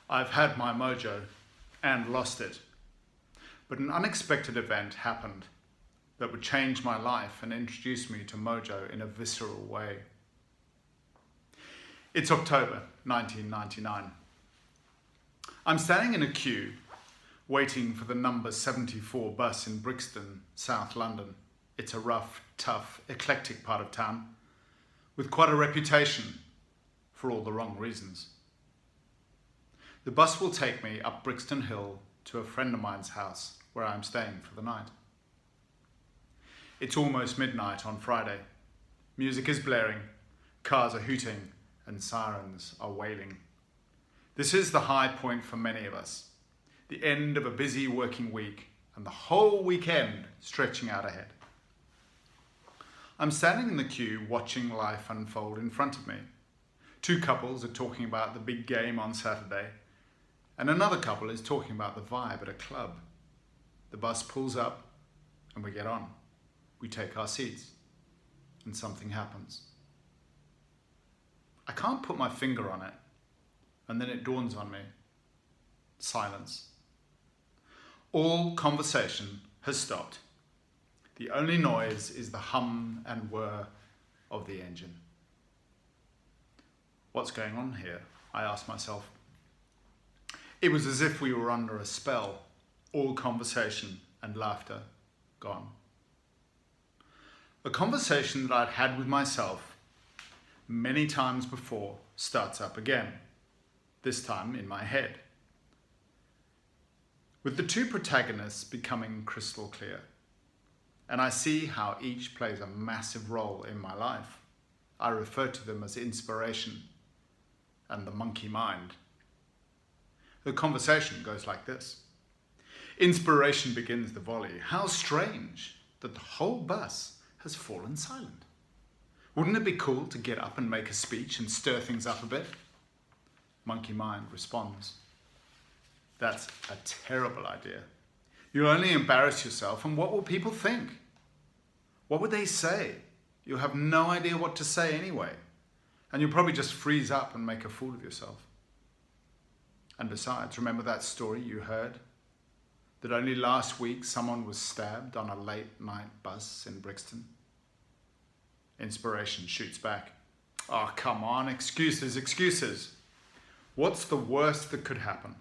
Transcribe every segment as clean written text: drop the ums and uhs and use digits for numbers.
I've had my mojo and lost it. But an unexpected event happened that would change my life and introduce me to mojo in a visceral way. It's October 1999. I'm standing in a queue waiting for the number 74 bus in Brixton, South London. It's a rough, tough, eclectic part of town with quite a reputation for all the wrong reasons. The bus will take me up Brixton Hill to a friend of mine's house where I'm staying for the night. It's almost midnight on Friday. Music is blaring, cars are hooting, and sirens are wailing. This is the high point for many of us, the end of a busy working week and the whole weekend stretching out ahead. I'm standing in the queue watching life unfold in front of me. Two couples are talking about the big game on Saturday, and another couple is talking about the vibe at a club. The bus pulls up and we get on. We take our seats and something happens. I can't put my finger on it, and then it dawns on me. Silence. All conversation has stopped. The only noise is the hum and whir of the engine. What's going on here? I asked myself. It was as if we were under a spell, all conversation and laughter gone. A conversation that I'd had with myself many times before starts up again, this time in my head, with the two protagonists becoming crystal clear. And I see how each plays a massive role in my life. I refer to them as inspiration and the monkey mind. The conversation goes like this. Inspiration begins the volley. How strange that the whole bus has fallen silent. Wouldn't it be cool to get up and make a speech and stir things up a bit? Monkey mind responds. That's a terrible idea. You'll only embarrass yourself, and what will people think? What would they say? You'll have no idea what to say anyway, and you'll probably just freeze up and make a fool of yourself. And besides, remember that story you heard? That only last week someone was stabbed on a late night bus in Brixton? Inspiration shoots back. Oh, come on, excuses. What's the worst that could happen?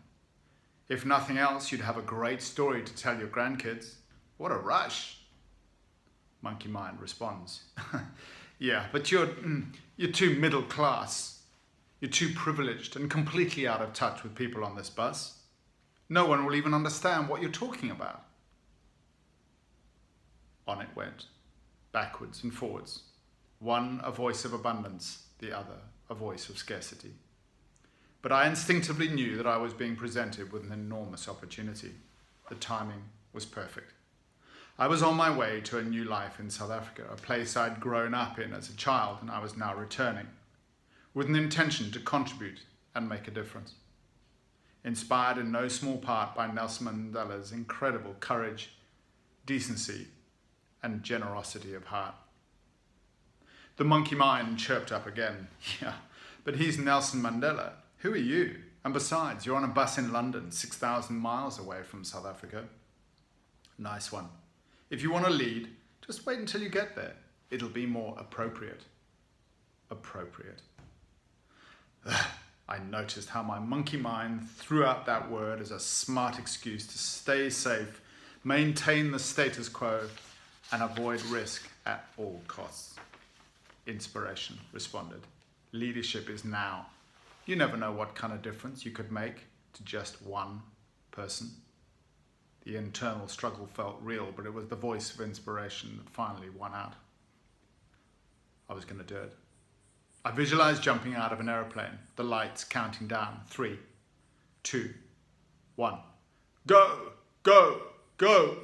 If nothing else, you'd have a great story to tell your grandkids. What a rush. Monkey mind responds. Yeah, but you're too middle class. You're too privileged and completely out of touch with people on this bus. No one will even understand what you're talking about. On it went, backwards and forwards. One a voice of abundance, the other a voice of scarcity. But I instinctively knew that I was being presented with an enormous opportunity. The timing was perfect. I was on my way to a new life in South Africa, a place I'd grown up in as a child, and I was now returning, with an intention to contribute and make a difference. Inspired in no small part by Nelson Mandela's incredible courage, decency, and generosity of heart. The monkey mind chirped up again. Yeah, but he's Nelson Mandela. Who are you? And besides, you're on a bus in London, 6,000 miles away from South Africa. Nice one. If you want to lead, just wait until you get there. It'll be more appropriate. Appropriate. I noticed how my monkey mind threw out that word as a smart excuse to stay safe, maintain the status quo, and avoid risk at all costs. Inspiration responded. Leadership is now. You never know what kind of difference you could make to just one person. The internal struggle felt real, but it was the voice of inspiration that finally won out. I was going to do it. I visualized jumping out of an aeroplane, the lights counting down. 3, 2, 1. Go, go, go.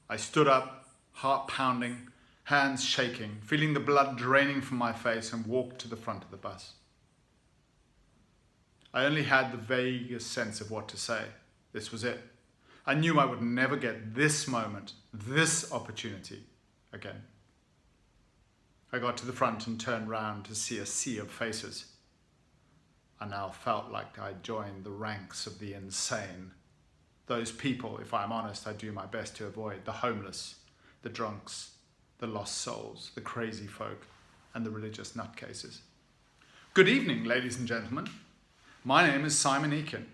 I stood up, heart pounding, hands shaking, feeling the blood draining from my face, and walked to the front of the bus. I only had the vaguest sense of what to say. This was it. I knew I would never get this moment, this opportunity again. I got to the front and turned round to see a sea of faces. I now felt like I joined the ranks of the insane. Those people, if I'm honest, I do my best to avoid: the homeless, the drunks, the lost souls, the crazy folk, and the religious nutcases. Good evening, ladies and gentlemen. My name is Simon Eakin.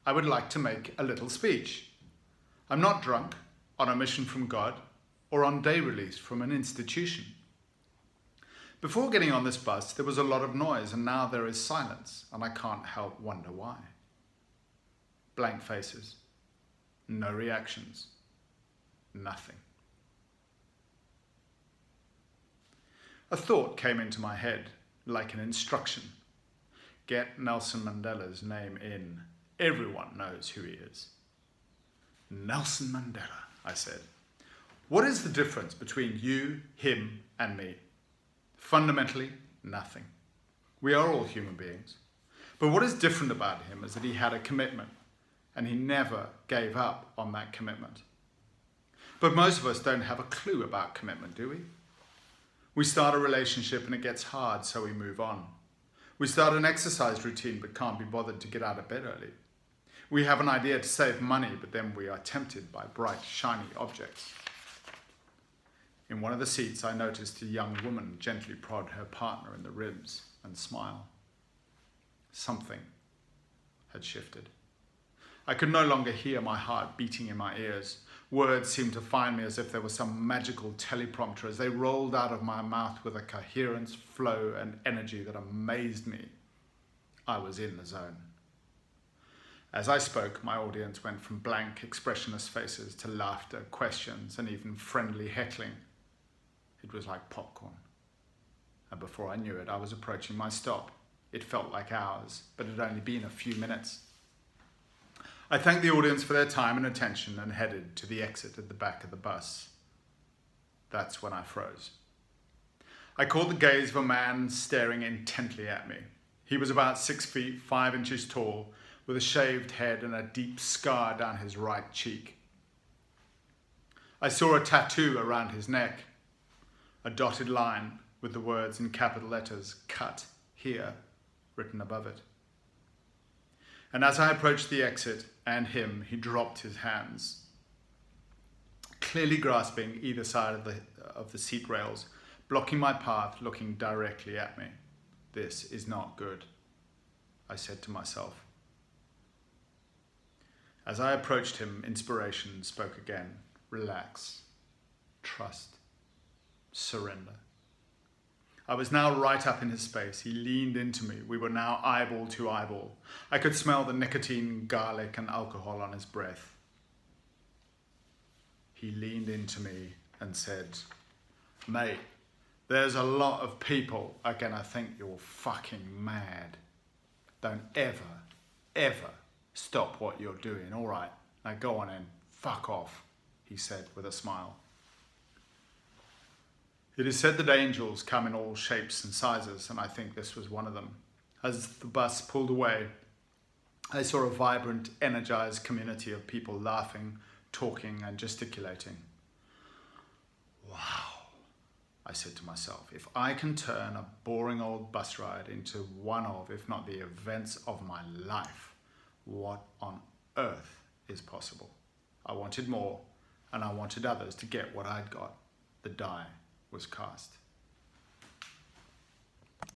I would like to make a little speech. I'm not drunk, on a mission from God, or on day release from an institution. Before getting on this bus, there was a lot of noise, and now there is silence, and I can't help wonder why. Blank faces, no reactions, nothing. A thought came into my head, like an instruction. Get Nelson Mandela's name in. Everyone knows who he is. Nelson Mandela, I said. What is the difference between you, him, and me? Fundamentally, nothing. We are all human beings. But what is different about him is that he had a commitment, and he never gave up on that commitment. But most of us don't have a clue about commitment, do we? We start a relationship and it gets hard, so we move on. We start an exercise routine but can't be bothered to get out of bed early. We have an idea to save money, but then we are tempted by bright, shiny objects. In one of the seats, I noticed a young woman gently prod her partner in the ribs and smile. Something had shifted. I could no longer hear my heart beating in my ears. Words seemed to find me as if there was some magical teleprompter as they rolled out of my mouth with a coherence, flow, and energy that amazed me. I was in the zone. As I spoke, my audience went from blank, expressionless faces to laughter, questions, and even friendly heckling. It was like popcorn. And before I knew it, I was approaching my stop. It felt like hours, but it had only been a few minutes. I thanked the audience for their time and attention and headed to the exit at the back of the bus. That's when I froze. I caught the gaze of a man staring intently at me. He was about 6 feet, 5 inches tall, with a shaved head and a deep scar down his right cheek. I saw a tattoo around his neck, a dotted line with the words in capital letters, "Cut Here," written above it. And as I approached the exit and him, he dropped his hands, clearly grasping either side of the seat rails, blocking my path, looking directly at me. This is not good, I said to myself. As I approached him, inspiration spoke again. Relax, trust, surrender. I was now right up in his space. He leaned into me. We were now eyeball to eyeball. I could smell the nicotine, garlic, and alcohol on his breath. He leaned into me and said, "Mate, there's a lot of people are gonna think you're fucking mad. Don't ever, ever stop what you're doing. All right, now go on in, fuck off," he said with a smile. It is said that angels come in all shapes and sizes, and I think this was one of them. As the bus pulled away, I saw a vibrant, energized community of people laughing, talking, and gesticulating. Wow, I said to myself, if I can turn a boring old bus ride into one of, if not the events of my life, what on earth is possible? I wanted more, and I wanted others to get what I'd got. The die was cast.